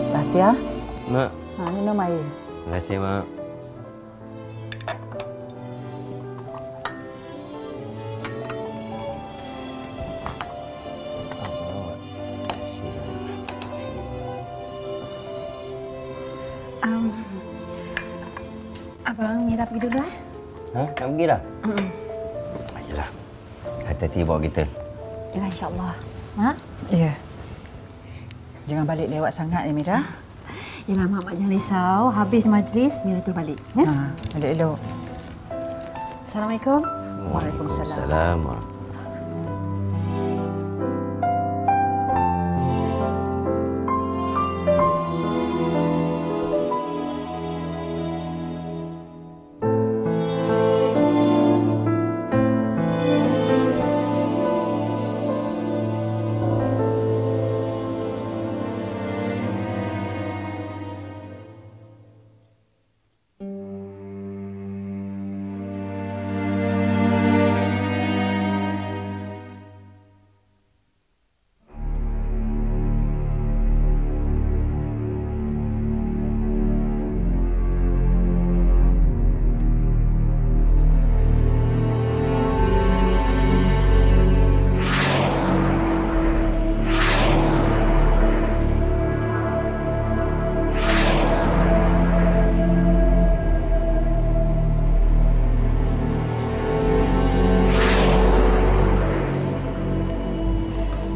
Bahtia, Mak. minum air. Terima kasih, Mak. Abang, Mira pergi dulu Ha? Nak pergi dah? Ayolah. Hati-hati bawa kita. Yalah, insyaAllah. Ha? Ya. Jangan balik lewat sangat ya, Mira. Yalah, Mak jangan risau. Habis majlis, Mira terus balik. Ya? Elok-elok. Assalamualaikum. Waalaikumsalam.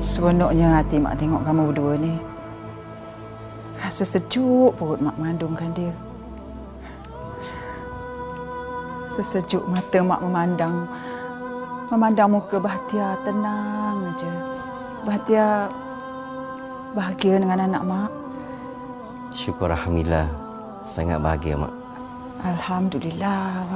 Seronoknya hati Mak tengok kamu berdua ni. Rasa sejuk perut Mak mengandungkan dia. Sesejuk mata Mak memandang muka Bahtia tenang aja. Bahtia bahagia dengan anak Mak. Syukur Alhamdulillah. Sangat bahagia, Mak. Alhamdulillah.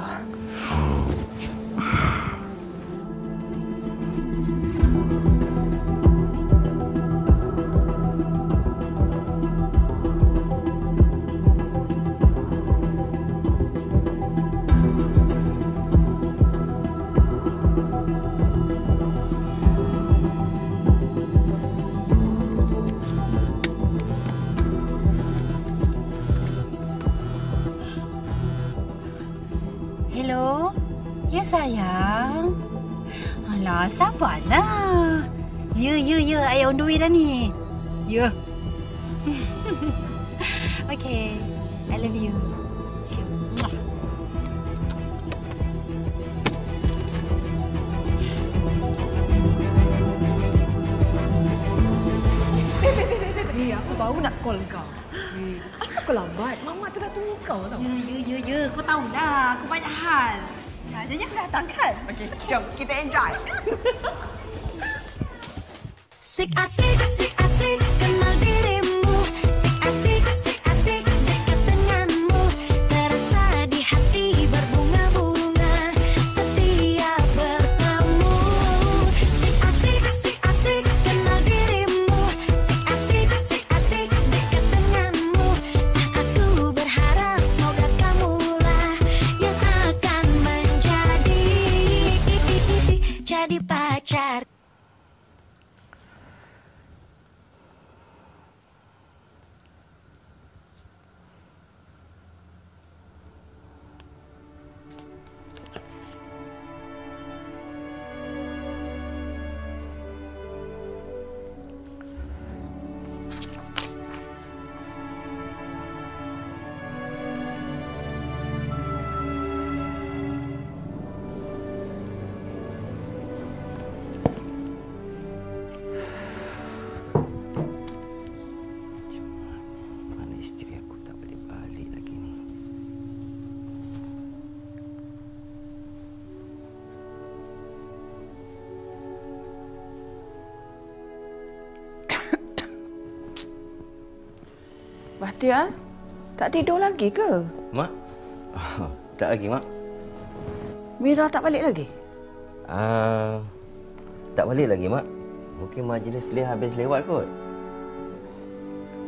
Hello? Ya, sayang. Alah, sabarlah. Ya. I on the way dah ni. Ya. Okay. I love you. See you. Aku baru nak call kau. Asal kau lambat? Mama tengah tunggu kau tau. Ya. Kau tahu dah. Aku banyak hal. Jadi aku datang kan? Okey, jom kita enjoy. Sik asik kenal dirimu. Sik asik dekat denganmu. Terasa di hati berbunga-bunga setiap bertemu. Sik asik kenal dirimu. Sik asik dekat denganmu. Aku berharap semoga kamulah yang akan jadi pacar. Bahtia, tak tidur lagi ke? Mak? Tak lagi, Mak. Mira tak balik lagi? tak balik lagi, Mak? Mungkin majlis dia habis lewat kot.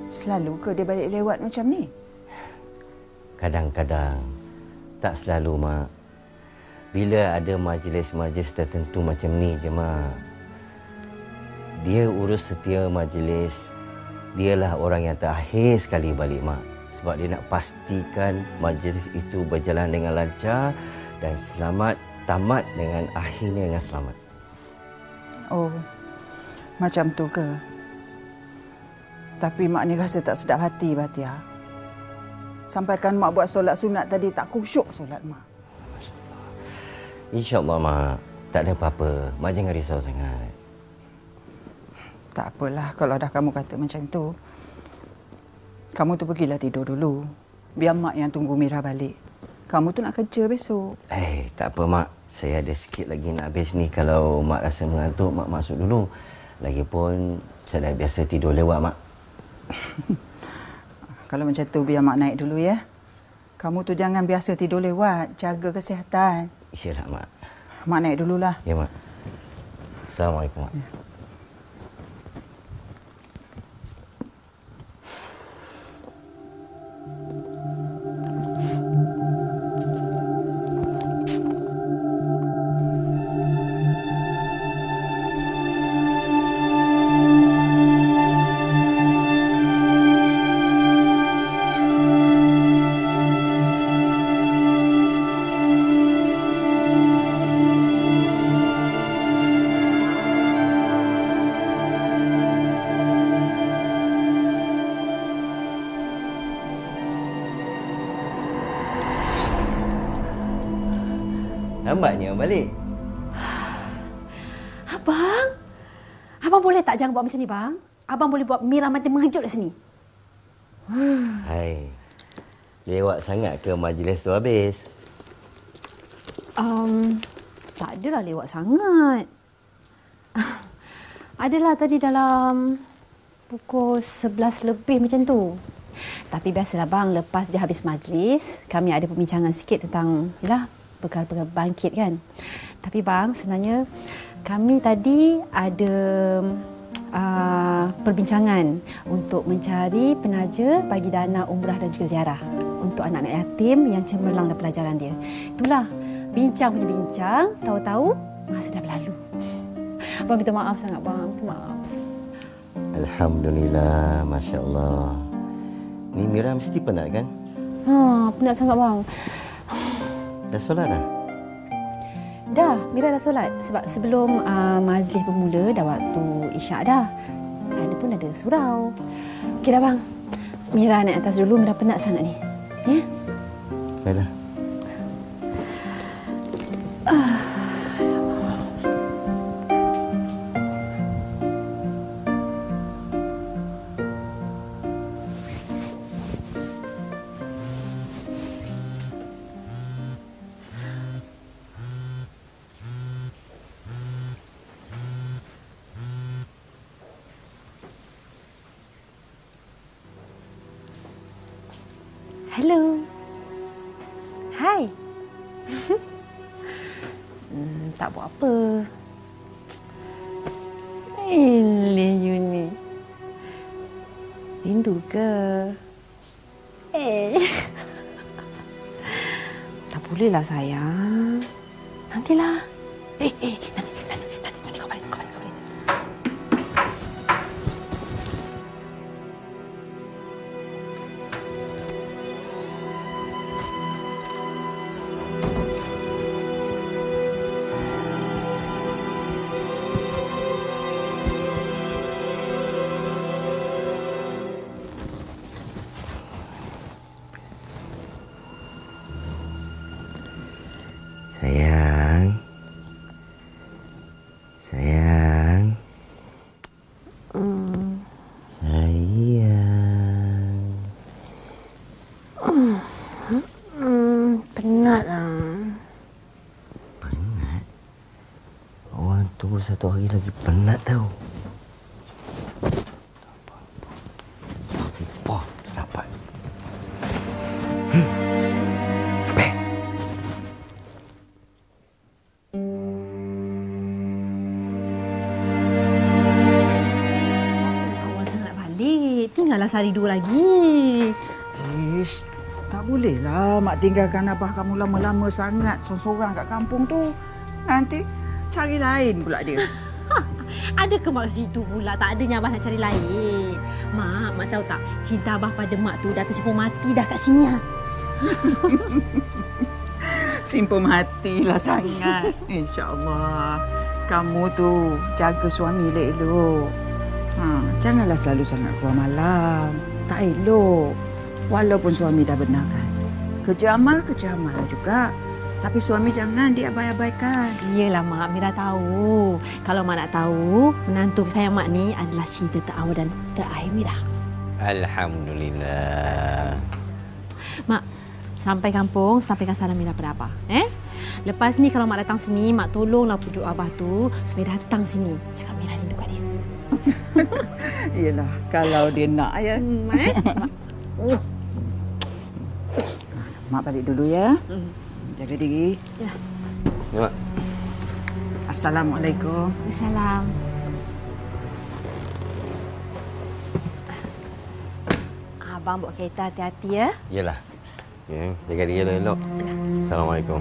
Selalu ke dia balik lewat macam ni? Kadang-kadang. Tak selalu, Mak. Bila ada majlis-majlis tertentu macam ni je, Mak. Dia urus setia majlis. Dialah orang yang terakhir sekali balik, Mak. Sebab dia nak pastikan majlis itu berjalan dengan lancar dan selamat, tamat dengan akhirnya dengan selamat. Oh, macam tu ke? Tapi Mak ni rasa tak sedap hati, Batia. Sampaikan Mak buat solat sunat tadi tak khusyuk solat Mak. InsyaAllah, Mak. Tak ada apa-apa. Mak jangan risau sangat. Tak apalah kalau dah kamu kata macam tu. Kamu tu pergilah tidur dulu. Biar Mak yang tunggu Mira balik. Kamu tu nak kerja besok. Tak apa, Mak. Saya ada sikit lagi nak habis ni. Kalau Mak rasa mengantuk, Mak masuk dulu. Lagipun, saya dah biasa tidur lewat, Mak. Kalau macam tu, biar Mak naik dulu ya. Kamu tu jangan biasa tidur lewat. Jaga kesihatan. Iyalah, Mak. Mak naik dululah. Ya, Mak. Assalamualaikum, Mak. Ya. Lambatnya balik. Abang? Abang boleh tak jangan buat macam ni, bang? Abang boleh buat Mira mati mengejut kat sini. Hai. Lewat sangat ke majlis tu habis? Tak adalah lewat sangat. Adalah tadi dalam pukul 11 lebih macam tu. Tapi biasalah bang, lepas je habis majlis, kami ada perbincangan sikit tentang perkara-perkara bangkit kan. Tapi bang, sebenarnya kami tadi ada perbincangan untuk mencari penaja bagi dana umrah dan juga ziarah untuk anak-anak yatim yang cemerlang dalam pelajaran dia. Itulah, bincang punya bincang, tahu-tahu masa dah berlalu. Abang minta maaf sangat bang, minta maaf. Alhamdulillah, Masya Allah. Ni Mira mesti penat kan? Penat sangat bang. Dah solat dah? Dah, Mira dah solat. Sebab sebelum majlis bermula, dah waktu isyak dah. Sana pun ada surau. Okey dah bang. Mira naik atas dulu, Mira penat sangat ni. Ya? Baiklah. Hello. Hai. Tak buat apa. You ni. Rindu ke? Tak bolehlah sayang. Nantilah. Nanti kau balik. Sayang. Sayang. Sayang. Penat lah. Penat? Orang tunggu satu hari lagi penat tau. Apa? Dapat. Baik. masa hari 2 lagi. Ish, tak bolehlah mak tinggalkan abah kamu lama-lama sangat sorang-sorang kat kampung tu. Nanti cari lain pula dia. Ada ke mak situ pula? Tak adanya abah nak cari lain. Mak tahu tak? Cinta abah pada mak tu dah tersipu mati dah kat sini. Simpul hatilah sangat. InsyaAllah. Kamu tu jaga suami elok-elok. Janganlah selalu sangat keluar malam. Tak elok. Walaupun suami dah benarkan. Kejamal lah juga. Tapi suami jangan diabai-abaikan. Iyalah mak, Mira tahu. Kalau mak nak tahu, menantu sayang mak ni adalah cinta terawal dan terakhir Mira. Alhamdulillah. Mak, sampai kampung, sampaikan salam Mira pada abah. Lepas ni kalau mak datang sini, mak tolonglah pujuk abah tu supaya datang sini. Cakap Mira rindu kat dia. Iyalah, kalau dia nak ya. Mak balik dulu ya. Jaga diri. Ya. Ya, Mak. Assalamualaikum. Assalam. Abang bawa kereta hati-hati ya. Yalah. Okay. Jaga diri elok-elok. Assalamualaikum.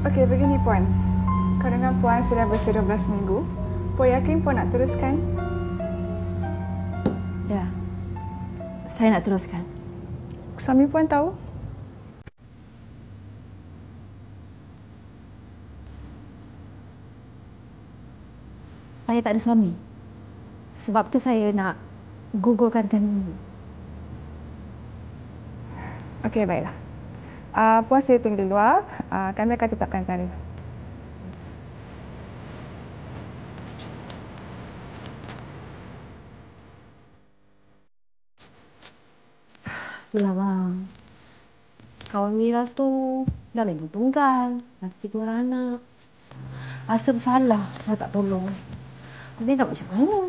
Okey, begini Puan. Kandungan Puan sudah bersih 12 minggu. Puan yakin Puan nak teruskan? Ya. Saya nak teruskan. Suami Puan tahu? Saya tak ada suami. Sebab tu saya nak gugurkan kandungan. Okey, baiklah. Puan saya tunggu di luar. Kami akan tetapkan tarikh. Itulah bang. Kawan Mira tu dah ibu tunggal. Nanti 2 anak. Rasa bersalah kalau tak tolong. Habis nak macam mana?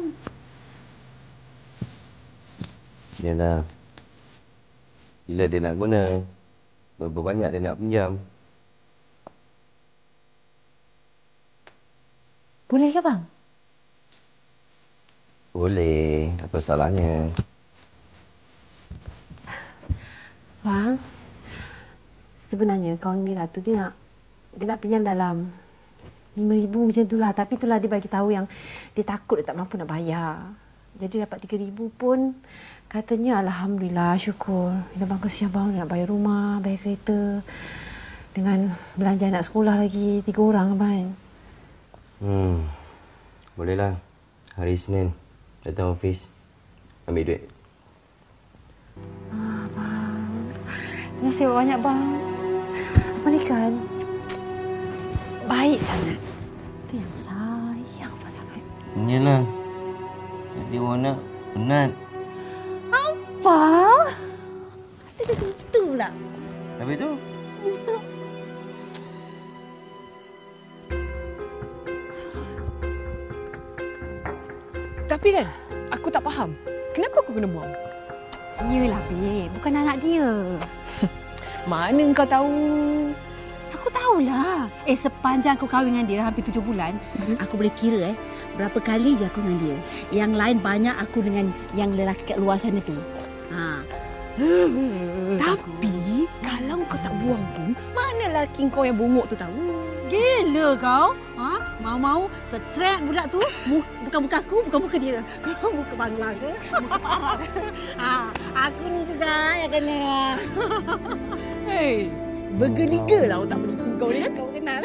Yalah. Bila dia nak guna. Berapa banyak dia nak pinjam? Boleh ke bang? Boleh. Apa salahnya? Bang, sebenarnya kawan Mira tu dia nak pinjam dalam 5,000 macam tu lah. Tapi itulah dia bagi tahu yang dia takut dia tak mampu nak bayar. Jadi dapat 3,000 pun katanya Alhamdulillah, syukur. Bila bang kesian bang, dia nak bayar rumah, bayar kereta. Dengan belanja anak sekolah lagi, 3 orang bang. Bolehlah. Hari Isnin datang office. Ambil duit. Terima kasih banyak bang. Apa ni kan baik sangat. Itu yang sayang sangat. Iyalah. Dia orang nak penat. Apa? Ada gitu pula. Habis tu? Tapi kan, aku tak faham. Kenapa aku kena buang? Yelah, babe. Bukan anak dia. Mana kau tahu? Aku tahulah. Sepanjang aku kahwin dengan dia hampir 7 bulan, aku boleh kira berapa kali je aku dengan dia. Yang lain banyak aku dengan yang lelaki kat luar sana tu. Tapi, kalau kau tak buang pun, mana lelaki kau yang bongok tu tahu? Gila kau. Mau-mau tertrek budak tu. Bukan muka aku, bukan muka dia. Muka bangla ke? Muka parah ke? Aku ni juga yang kena. Hei, bergeliga lah otak penipu kau ni kan? Kau kenal.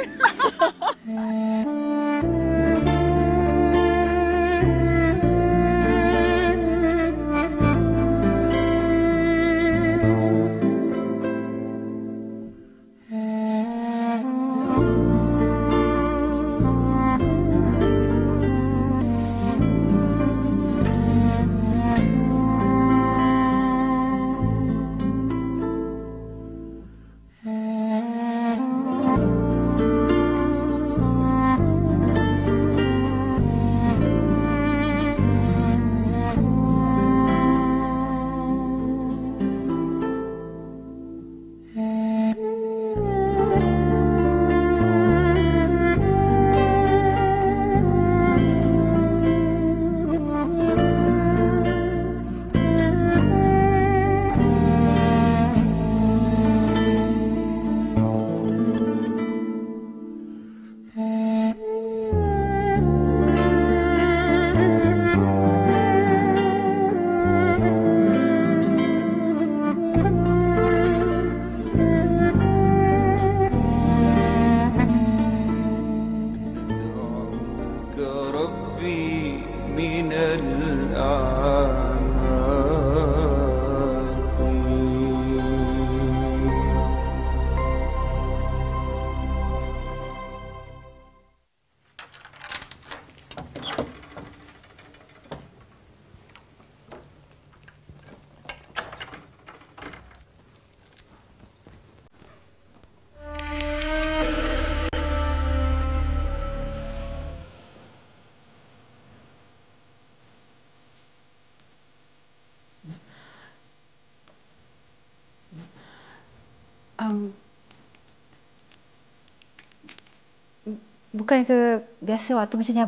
Bukan ke biasa waktu macam ni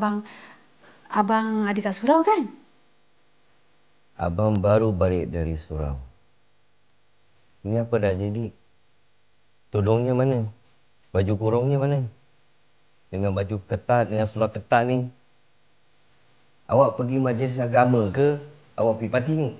abang ada kat surau kan? Abang baru balik dari surau. Ini apa dah jadi? Tolongnya mana? Baju kurungnya mana? Dengan baju ketat, dengan seluar ketat ni. Awak pergi majlis agama ke? Awak pergi parti ni?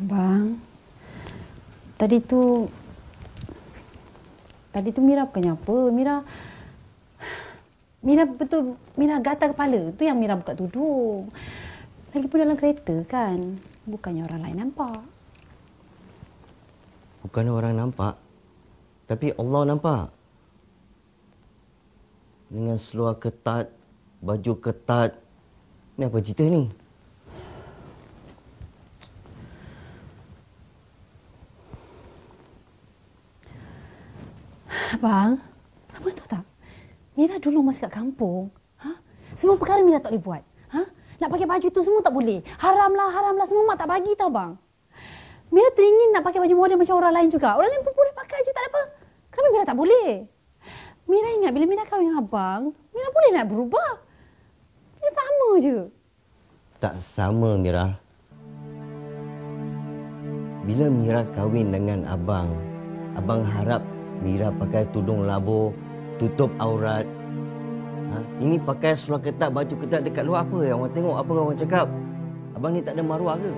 Bang, tadi tu Mira bukannya apa? Mira betul, Mira gatal kepala. Tu yang Mira buka tudung. Lagipun dalam kereta kan, bukannya orang lain nampak. Bukan orang nampak, tapi Allah nampak. Dengan seluar ketat, baju ketat. Ni apa cerita ni? Abang tahu tak? Mira dulu masa kat kampung, semua perkara Mira tak boleh buat. Nak pakai baju tu semua tak boleh. Haram lah, semua mak tak bagi tau bang. Mira teringin nak pakai baju model macam orang lain juga. Orang lain pun boleh pakai je, tak ada apa. Kenapa Mira tak boleh? Mira ingat bila Mira kahwin dengan abang, Mira boleh nak berubah. Dia sama je. Tak sama, Mira. Bila Mira kahwin dengan abang harap Mira pakai tudung labuh, tutup aurat. Ini pakai seluar ketat, baju ketat dekat luar apa? Yang orang tengok apa orang cakap? Abang ni tak ada maruah ke?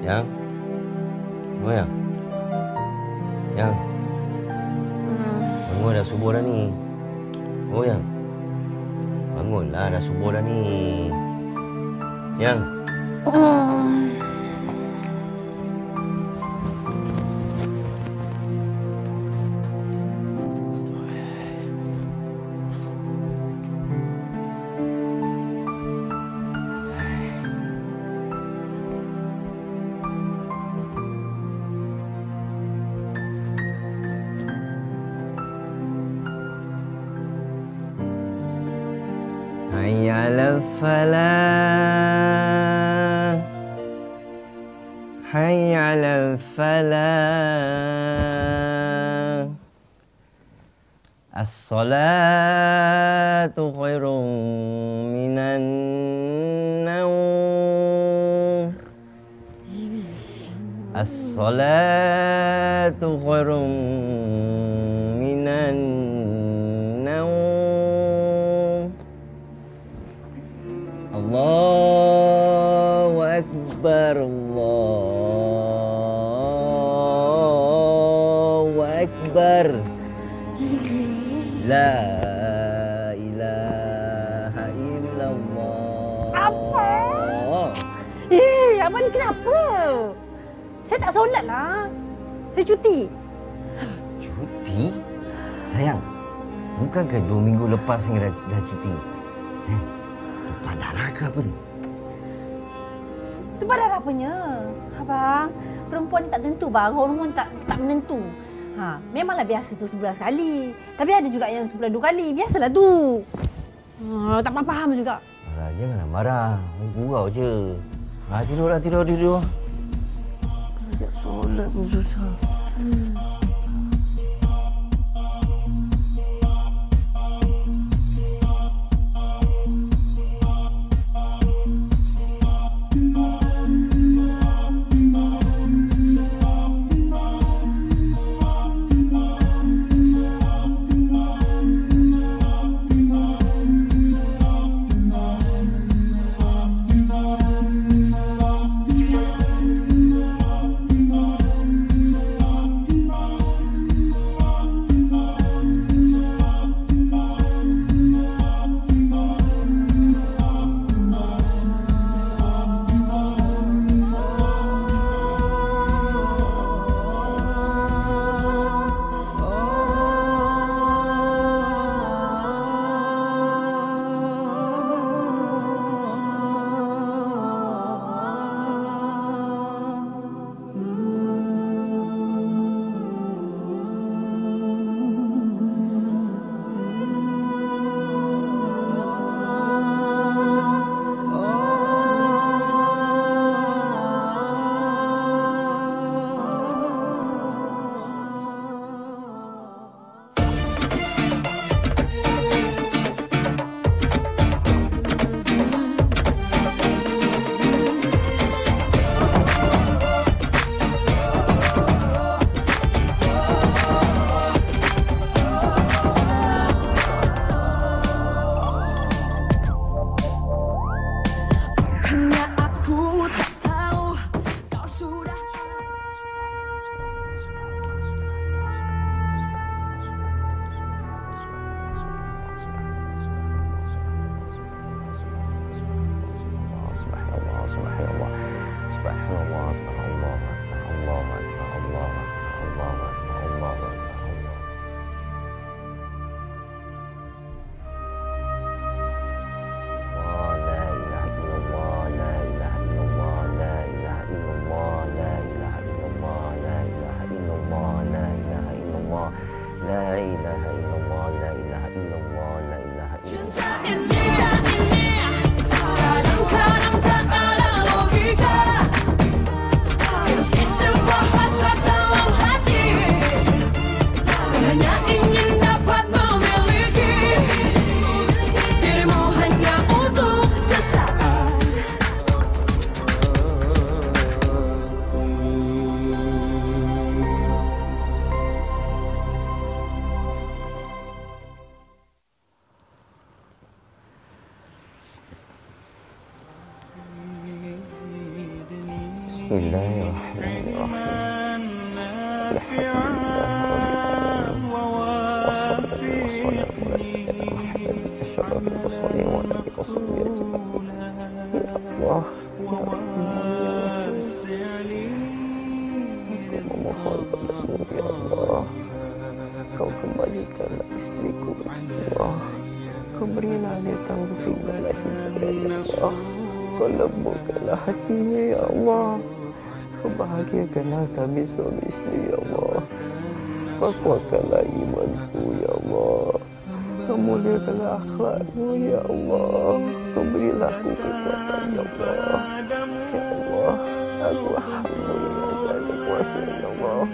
Yang? Bangun Yang? Yang? Bangun, dah subuh dah ni. Bangun Yang? Bangunlah, dah subuh dah ni. Yang? Hayya 'alal falah, hayya 'alal falah, as-salatu khairun minan naum, as-salatu khairun minan naum. Allahu Akbar, Allahu Akbar. La ilaha illallah. Apa? Abang ni kenapa? Saya tak solat lah. Saya cuti. Cuti? Sayang, bukankah 2 minggu lepas saya dah cuti? Sayang, tumpah darah ke apa ni? Tumpah darah apanya? Abang, perempuan ni tak tentu bang. Hormon tak menentu. Memanglah biasa tu sebulan sekali. Tapi ada juga yang sebulan 2 kali. Biasalah tu. Tak faham juga. Alah, janganlah marah. Gurau je. Tidur. Ajak solat pun susah. Bismillahirrahmanirrahim. Alhamdulillah. Wassalatu wassalamu ala asyrafil mursalin wa ala alihi wasahbihi. Ya Allah, Kau kembalikanlah istriku, ya Allah. Kau berilah dia taufik dalam hidupnya, ya Allah. Kau lembutkanlah hatinya, ya Allah. Kau bahagiakanlah kami suami isteri, ya Allah. Kau kuatkanlah imanku, ya Allah. Kau muliakanlah akhlakku, ya Allah. Kau berilah aku kekuatan, ya Allah. Ya Allah, aku hamba yang tak ada kuasa, ya Allah.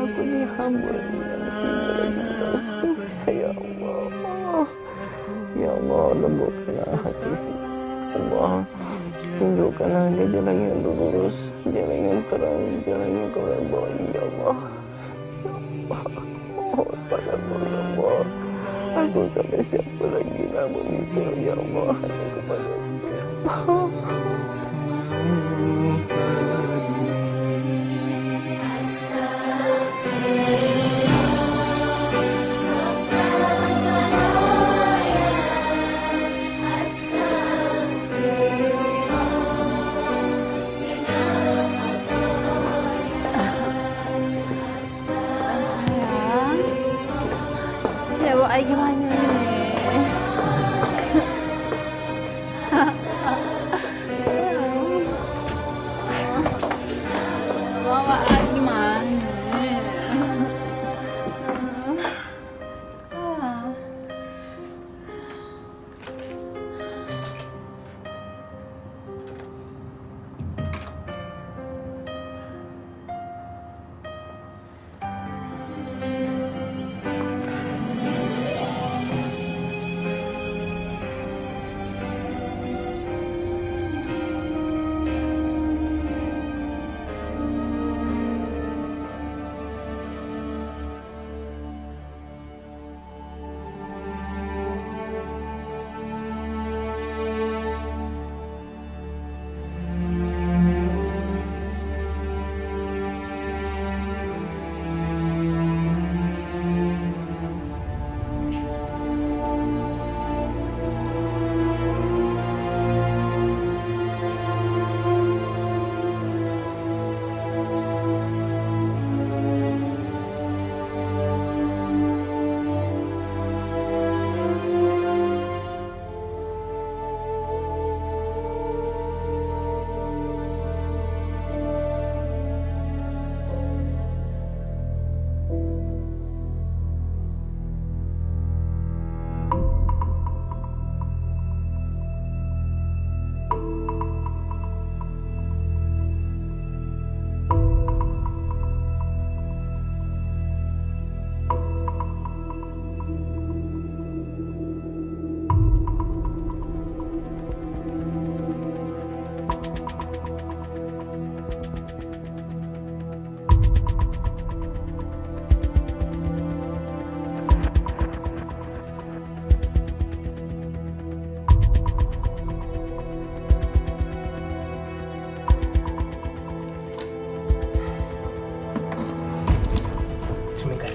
Aku ni hamba yang tidak ya Allah. Ya Allah, lembutkanlah hati si Allah. Tunjukkanlah dia jalan yang lurus, jalan yang terang, jalan yang kau redai, ya Allah. Ya Allah, mohon padamu, ya Allah. Aku tak ada siapa lagi nak meminta, ya Allah, hanya kepada-Mu, ya Allah. Bawa air gimana ni? Bawa air gimana?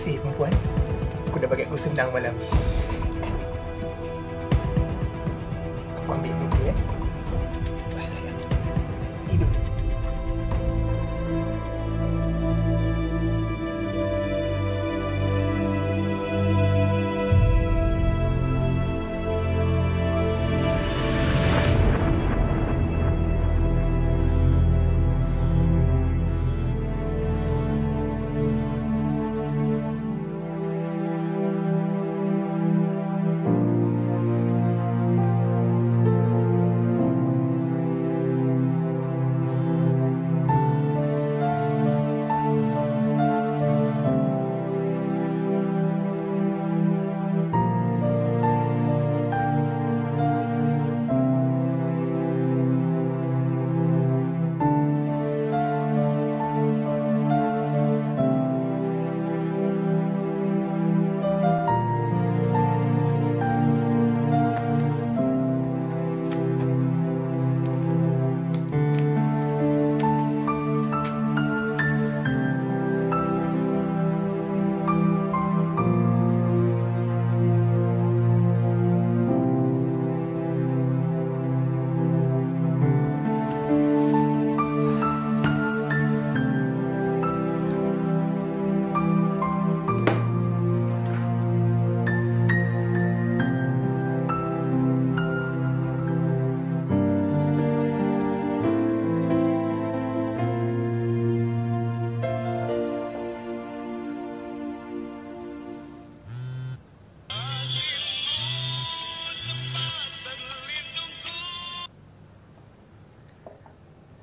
kasih perempuan. Aku dah bagi aku senang malam ni. Aku ambil dulu ya. Bye sayang. Tidur.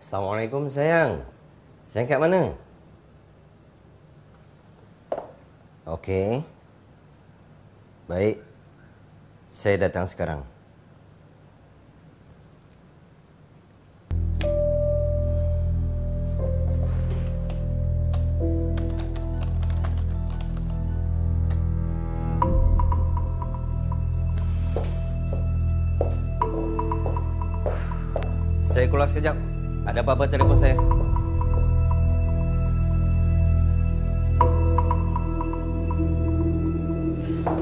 Assalamualaikum sayang. Sayang kat mana? Okey. Baik. Saya datang sekarang. Saya keluar sekejap. Ada apa-apa telefon saya.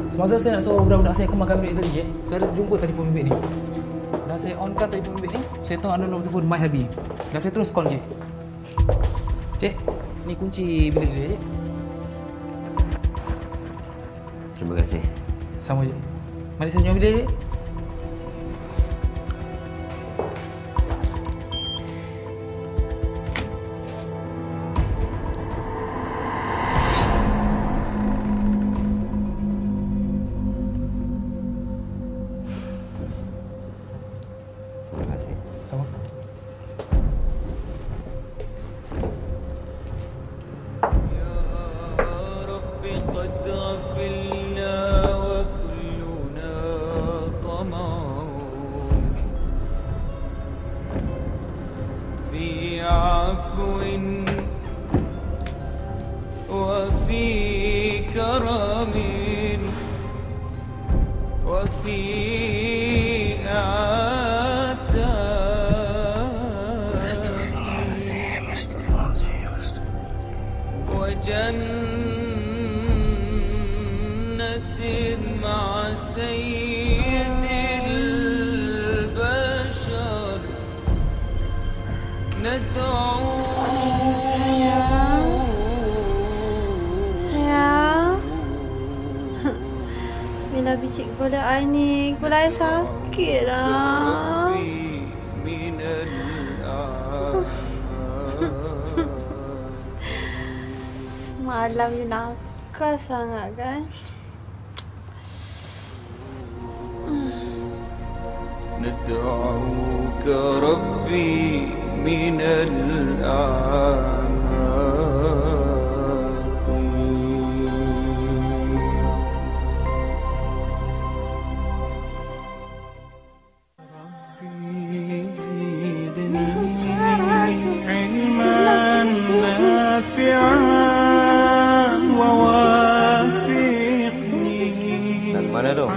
Semasa saya nak suruh budak-budak saya kemarkan bilik tadi, saya ada jumpa telefon bilik ni. Dan saya onkan telefon bilik ni, saya tengok ada nombor telefon My Habi. Dan saya terus call je. Cik, ni kunci bilik dia, Cik. Terima kasih. Sama je. Mari saya tunjuk bilik dia. Terima kasih. Sama. Sayang. Bila bicik kepala I ni, kepala I sakit lah. Semalam you nakal sangat kan? ندعوك ربي من Mana tu?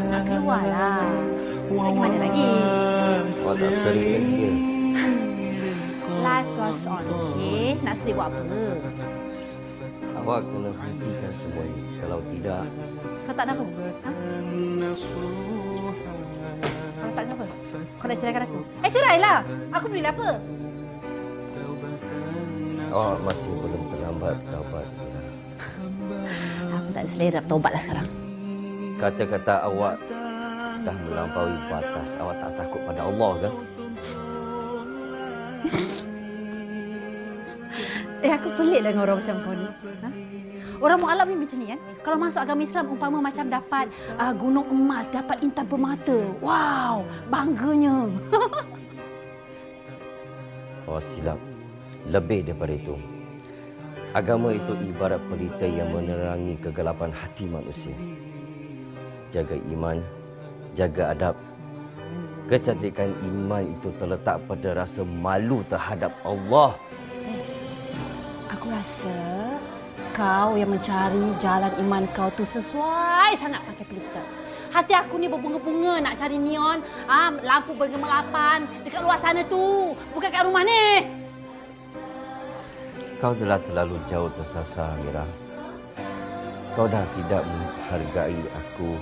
Nak keluar lah. Lagi mana lagi? Oh, tak seri lagi ke? Life goes on, okey? Nak sedih buat apa? Awak kena hentikan semua ini. Kalau tidak... Kau tak nak apa? Ha? Kau tak nak apa? Kau nak ceraikan aku? Cerailah! Aku beli apa? Awak masih belum terlambat taubat. Aku tak ada selera bertaubatlah sekarang. Kata-kata awak dah melampaui batas. Awak tak takut pada Allah kan? Aku pelik dengan orang macam kau ni. Ha? Orang mu'alaf ni macam ni kan? Kalau masuk agama Islam, umpama macam dapat gunung emas, dapat intan permata. Wow, bangganya. Awak silap. Lebih daripada itu. Agama itu ibarat pelita yang menerangi kegelapan hati manusia. Jaga iman, jaga adab. Kecantikan iman itu terletak pada rasa malu terhadap Allah. Aku rasa kau yang mencari jalan iman kau tu sesuai sangat pakai pelita. Hati aku ni berbunga-bunga nak cari neon, lampu bergemapan dekat luar sana tu. Bukan kat rumah ni. Kau telah terlalu jauh tersasar, Mira. Kau dah tidak menghargai aku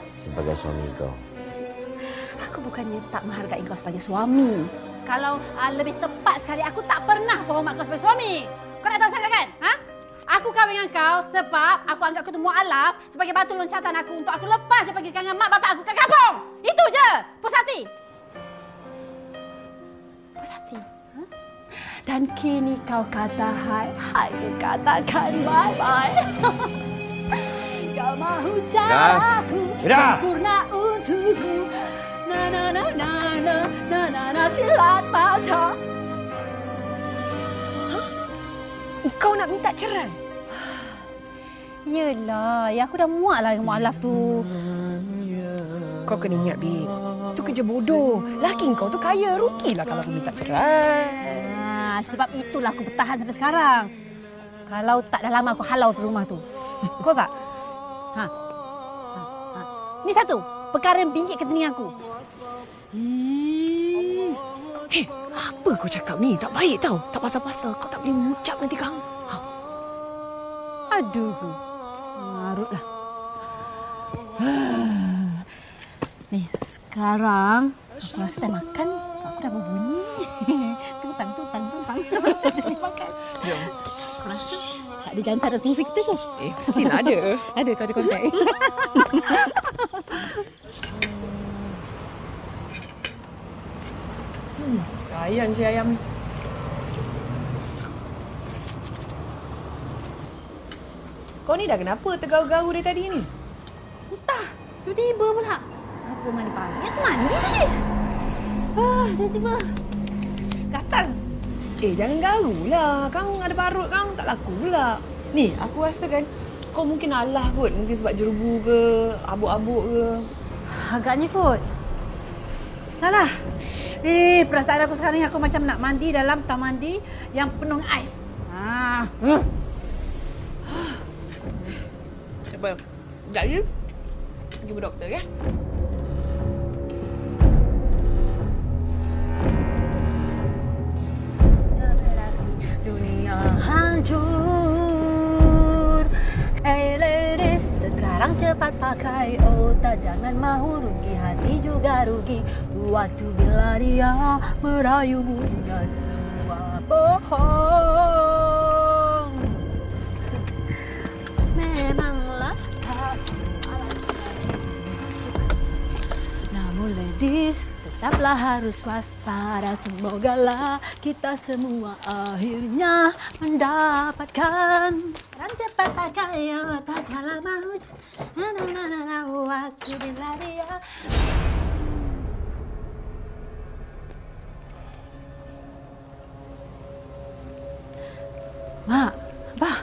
sebagai suami kau. Aku bukannya tak menghargai kau sebagai suami. Kalau lebih tepat sekali, aku tak pernah berhormat kau sebagai suami. Kau nak tahu sangat kan? Ha? Aku kahwin dengan kau sebab aku anggap kau tu mu'alaf sebagai batu loncatan aku untuk aku lepas daripada kangen mak bapak aku kat kampung. Itu je, puas hati. Puas hati. Ha? Dan kini kau kata hai, aku katakan bye-bye. Kau mahu caraku sempurna untukku. Na na na na na na na na silat mata. Kau nak minta cerai? Yelah, ya aku dah muak lah dengan mualaf tu. Kau kena ingat, Bib. Itu kerja bodoh. Laki kau tu kaya. Rugilah kalau aku minta cerai. Sebab itulah aku bertahan sampai sekarang. Kalau tak, dah lama aku halau di rumah tu. Kau tak? Ni satu, perkara yang bingkit ke telinga aku. Hei, apa kau cakap ni? Tak baik tau. Tak pasal-pasal. Kau tak boleh mengucap nanti kau. Aduh, marutlah. Ni, sekarang aku rasa dah makan. Aku dah berbunyi. Tungtang. Jadi makan. Jom. Aku rasa tak ada jantan atas musik kita ke? Mestilah ada. Ada, kau ada kontak. Sayang si ayam ni. Kau ni dah kenapa tergaru-garu dari tadi ni? Entah, tiba-tiba pula. Aku mandi pagi, aku mandi tadi. Tiba-tiba. Gatal. Jangan garulah. Kang ada parut kang tak laku pula. Ni, aku rasa kan kau mungkin alah kot. Mungkin sebab jerubu ke, abuk-abuk ke. Agaknya kot. Alah. Perasaan aku sekarang ni aku macam nak mandi dalam tang mandi yang penuh ais. Apa? Sekejap je. Jumpa doktor ya. Dunia hancur. Hey ladies, sekarang cepat pakai otak. Jangan mahu rugi, hati juga rugi. Waktu bila dia merayumu dengan semua bohong. Memanglah tak semalam suka. Namun ladies, tetaplah harus waspada. Semogalah kita semua akhirnya mendapatkan. Dan cepat pakai otak kalau mau. Waktu bila dia. Mak, Abah.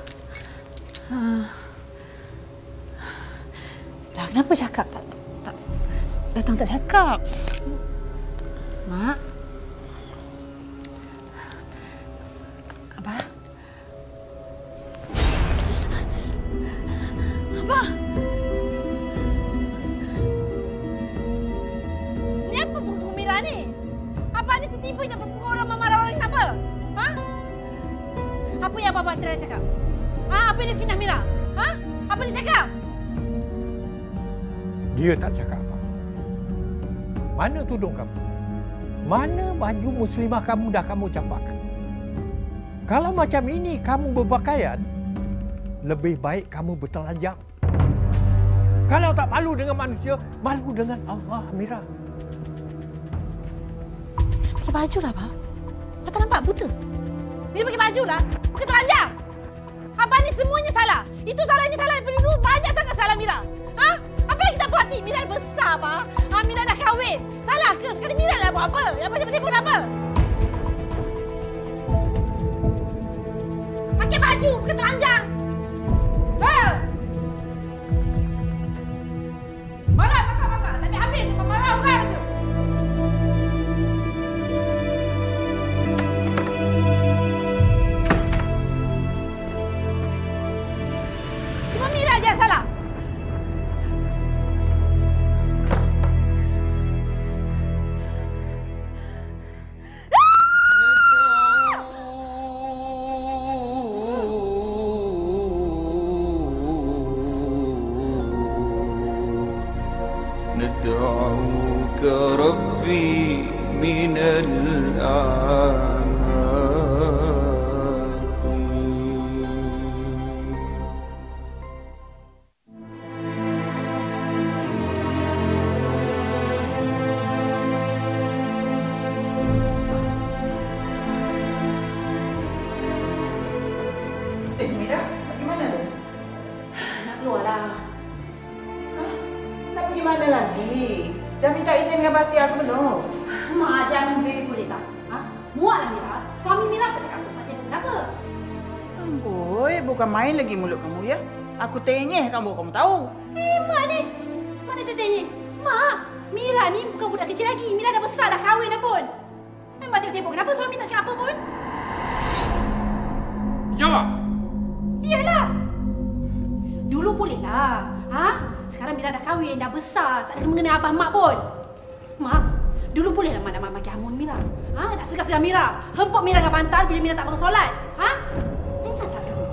Lah kenapa cakap tak datang tak cakap? Mak. Abah. Abah. Ni apa buku Mila ni? Abah ni tiba-tiba nak berpukul orang, marah orang, kenapa? Apa yang Abah terakhir cakap? Apa yang Fina Mira? Apa dia cakap? Dia tak cakap apa. Mana tudung kamu? Mana baju muslimah kamu dah kamu campakkan? Kalau macam ini kamu berpakaian, lebih baik kamu bertelanjang. Kalau tak malu dengan manusia, malu dengan Allah, Mira. Pakai baju lah, Abah. Kau tak nampak buta? Mira pakai baju lah. Bukan telanjang. Abah ni semuanya salah. Itu salah, ini salah. Daripada dulu banyak sangat salah Mira. Apa yang kita buat ni? Mira dah besar, Abah. Mira dah kahwin. Salah ke? Sekali Mira dah buat apa? Yang pasal-pasal pun apa? Pakai baju, bukan telanjang. Marah. Tapi habis. Marah bukan je. Cuma Mira je yang salah. ندعوك ربي من الأعماق. Mira, pergi mana tu? Nak keluar lah. Nak pergi mana lagi? Dah minta izin dengan Bati aku belum? Mak, jangan baby boleh tak? Muaklah Mira. Suami Mira tak cakap apa. Masih kenapa? Amboi, bukan main lagi mulut kamu ya. Aku tenyeh kamu tahu. Mak ni. Mak ni tertanya. Mak, Mira ni bukan budak kecil lagi. Mira dah besar, dah kahwin dah pun. Masih sibuk. Kenapa suami tak cakap apa pun? Jawab. Iyalah. Dulu bolehlah. Sekarang Mira dah kahwin, dah besar. Tak ada mengenai abah mak pun. Mak, dulu bolehlah mak nak maki hamun Mira. Nak segar-segar Mira. Hempuk Mira dengan bantal bila Mira tak bangun solat. Ingat tak dulu?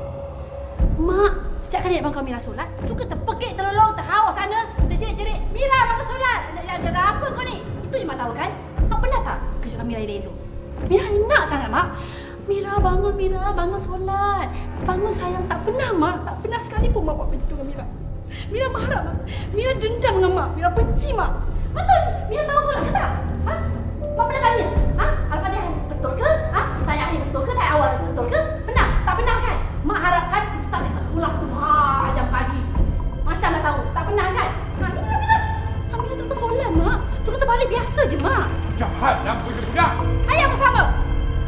Mak, setiap kali nak bangun Mira solat, suka terpekik, terlolong, terhawa sana, terjerit-jerit. Mira bangun solat. Ada apa kau ni? Itu je mak tahu kan? Mak pernah tak kejutkan Mira elok-elok? Mira nak sangat, Mak. Mira, bangun solat. Bangun sayang. Tak pernah, Mak. Tak pernah sekali pun Mak buat begitu dengan Mira. Mira marah, Mak. Mira dendam dengan Mak. Mira benci, Mak. Betul? Mira tahu solat ke tak? Mak pernah tanya? Al-Fatihah betul ke? Tayat akhir betul ke? Tayat awal betul ke? Pernah? Tak pernah kan? Mak harapkan ustaz dekat sekolah tu ajar pagi. Macam dah tahu. Tak pernah kan? Ini Mira. Mira tu solat, Mak. Tu kata balik biasa je, Mak. Jahat dah budak-budak. Ayah pun sama.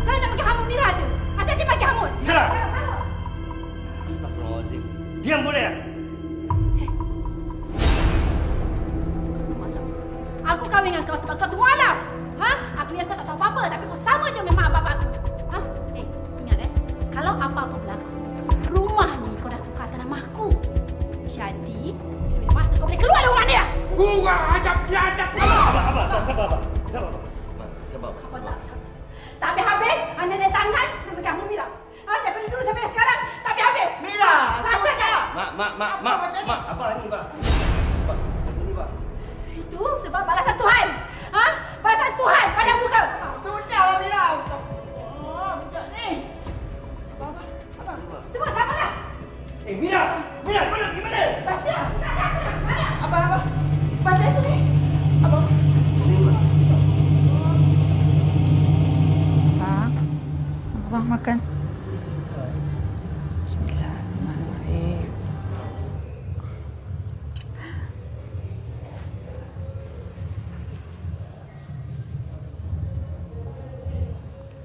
Saya nak pergi hamun Mira je. Asyik pergi hamun. Serah. Astagfirullahaladzim. Diam boleh tak? Aku kahwin dengan kau sebab kau tu mualaf. Aku yang kau tak tahu apa-apa tapi kau sama je memang mak bapak aku. Ingat kalau apa-apa berlaku, rumah ni kau dah tukar atas nama aku. Jadi, bila masa kau boleh keluar dari rumah ni dah. Kurang ajab biadab. Abang, sabar. Sabar. Tapi habis, anda naik tangan dan pegang Mira. Daripada dulu sampai sekarang, tapi habis. Mira, rasakan. Mak. Apa ni, Mak? Itu sebab balasan Tuhan. Balasan Tuhan pada muka. Sudahlah, Mira. Budak ni. Semua sabarlah. Mira, mana pergi mana? Bastian, mana? Abang. Bastian sini. Abang. Sini. Abang makan. Bismillahirrahmanirrahim.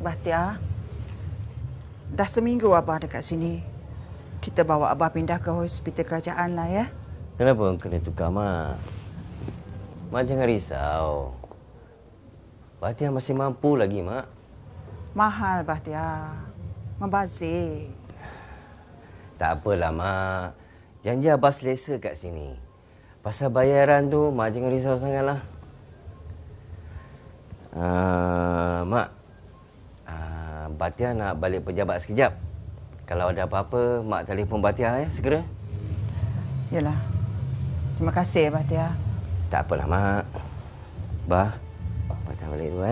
Bahtia, dah seminggu Abah dekat sini. Kita bawa Abah pindah ke hospital kerajaan lah ya. Kenapa kena tukar, Mak? Mak jangan risau. Bahtia masih mampu lagi, Mak. Mahal Bahtia. Membazir. Tak apalah, Mak. Janji Abah selesa kat sini. Pasal bayaran tu, Mak jangan risau sangatlah. Mak, Bahtia nak balik pejabat sekejap. Kalau ada apa-apa, Mak telefon Bahtia segera. Yalah. Terima kasih Bahtia. Tak apalah, Mak. Bah, Bahtia balik dulu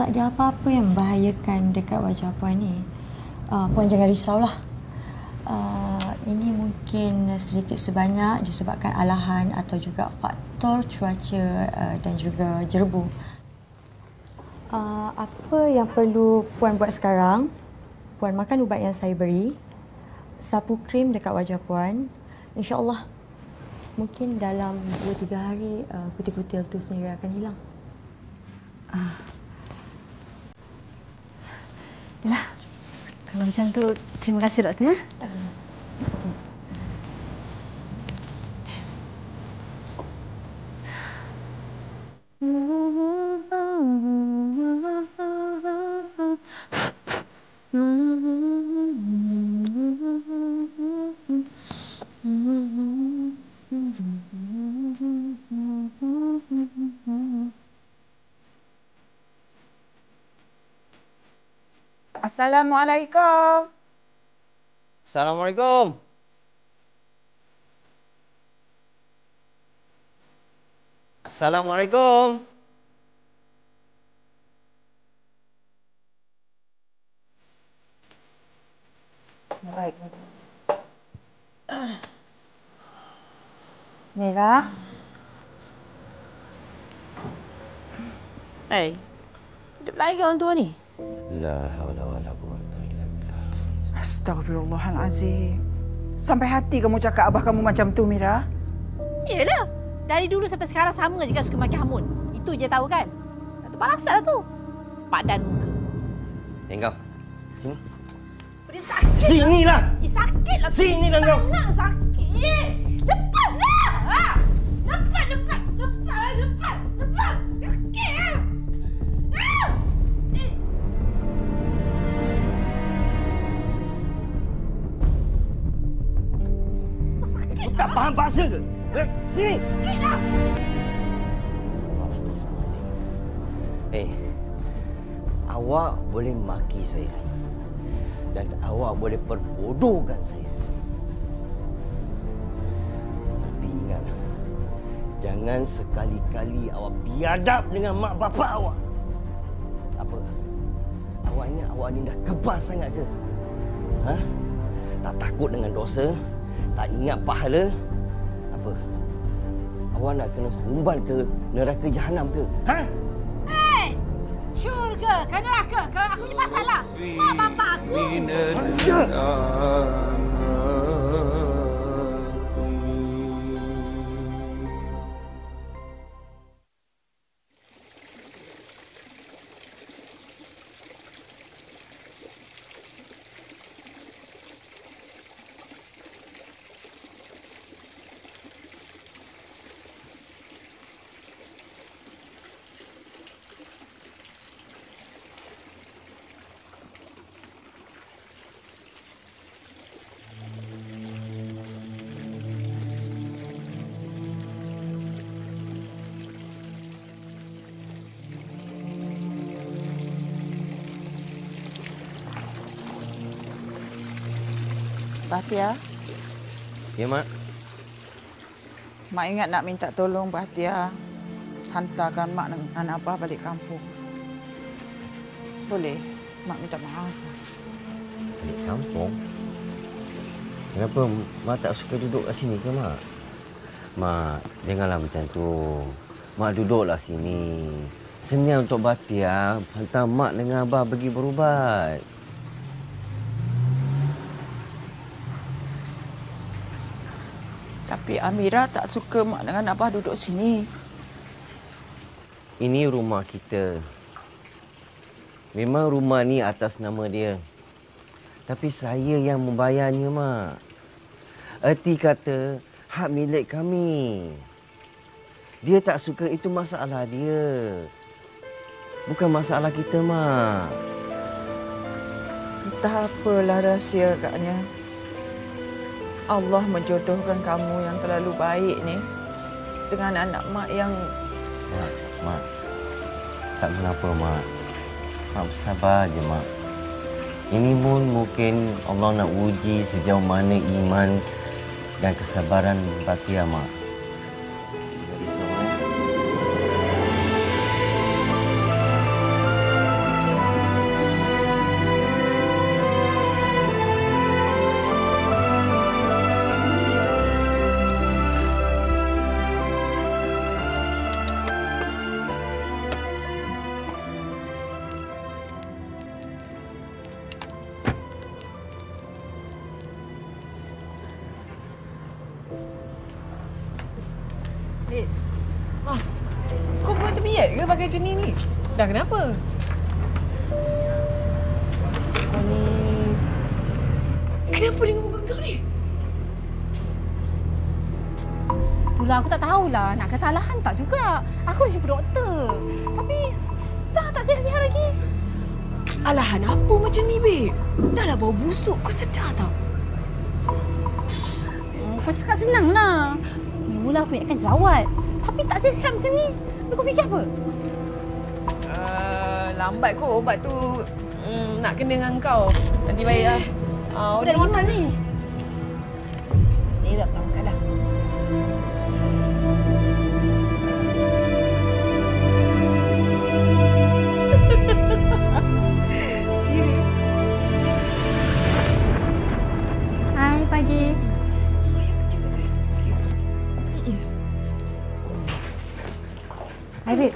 Tak ada apa-apa yang membahayakan dekat wajah Puan ni. Puan jangan risaulah. ini mungkin sedikit sebanyak disebabkan alahan atau juga faktor cuaca dan juga jerebu. Apa yang perlu Puan buat sekarang? Puan makan ubat yang saya beri, sapu krim dekat wajah Puan. InsyaAllah mungkin dalam 2-3 hari kutil-kutil tu sendiri akan hilang. Yalah. Kalau macam tu, terima kasih doktor. Assalamualaikum. Assalamualaikum. Assalamualaikum. Baik. Mira. Hidup lagi orang tua ni. La haula wala quwwata illa billah. Astagfirullahalazim. Sampai hati kamu cakap abah kamu macam tu, Mira? Yelah. Dari dulu sampai sekarang sama je kan suka maki hamun. Itu je tahu kan. Tu balasal lah tu. Padan muka. Engkau. Sini. Dia sakit. Sinilah. Sakit lah. Sinilah kau. Tak nak sakit. Lepaslah. Lepas. Sakit. Kau tak faham bahasa ke? Sini. Sakitlah. Awak boleh maki saya dan awak boleh perbodohkan saya. Tapi ingatlah, jangan sekali-kali awak biadab dengan mak bapak awak. Apa? Awak ingat awak ni dah kebal sangat ke? Ha? Tak takut dengan dosa? Tak ingat pahala? Apa? Awak nak kena humban ke neraka jahanam ke? Ha? Syurga ke neraka ke? Aku punya pasal lah. Mak bapak aku. Bahtia, Ya, Mak. Mak ingat nak minta tolong Bahtia hantarkan Mak dan Abah balik kampung. Boleh? Mak minta maaf. Balik kampung? Kenapa Mak tak suka duduk kat sini ke, Mak? Mak, janganlah macam tu. Mak duduklah sini. Senyap untuk Bahtia hantar Mak dengan Abah pergi berubat. Tapi Amira tak suka Mak dengan Abah duduk sini. Ini rumah kita. Memang rumah ni atas nama dia. Tapi saya yang membayarnya, Mak. Erti kata, hak milik kami. Dia tak suka, itu masalah dia. Bukan masalah kita, Mak. Entah apalah rahsia agaknya. Allah menjodohkan kamu yang terlalu baik ni dengan anak Mak yang... Mak. Tak kenapa, Mak. Mak bersabar je, Mak. Ini pun mungkin Allah nak uji sejauh mana iman dan kesabaran Bahtia, Mak. Tak risau, Babe. Kau buat terbiat ke pakai kening ni? Dah kenapa? Kau ni... Kenapa dengan muka kau ni? Itulah aku tak tahulah nak kata alah hantar juga. Aku dah jumpa doktor. Tapi dah tak sihat-sihat lagi. Alahan apa macam ni, babe? Dah lah bau busuk. Kau sedar tak? Kau cakap senang lah. Mula aku ingatkan jerawat. Tapi tak sihat-sihat macam ni. Kau fikir apa? Lambat kot ubat tu nak kena dengan kau. Nanti baiklah. Udah lima ni. Selera pula makan dah. Serius? Hai, pagi. Hai, babe.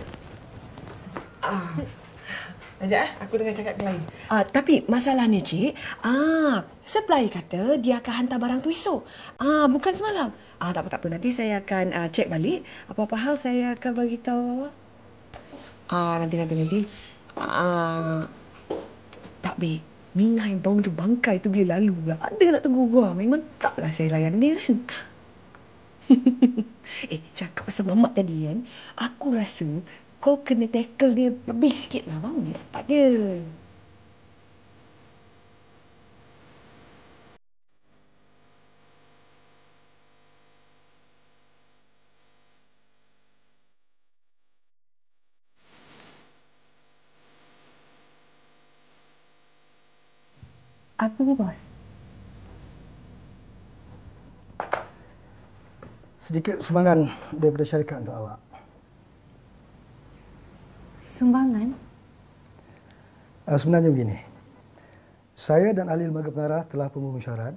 Sekejap aku tengah cakap ke lain. Tapi masalahnya, Cik, supplier kata dia akan hantar barang tu esok. Bukan semalam. Tak apa. Nanti saya akan cek balik. Apa-apa hal saya akan bagi tahu. Nanti. Tak, babe. Minah yang bau tu bangkai tu bila lalu pula. Ada nak tegur gua. Memang taklah saya layan dia kan. Cakap pasal mamak tadi kan. Aku rasa kau kena tackle dia lebih sikit lah, bang. Dia dapat dia. Apa ni, bos? Sedikit sumbangan daripada syarikat untuk awak. Sumbangan? Sebenarnya begini. Saya dan ahli lembaga pengarah telah memenuhi syarat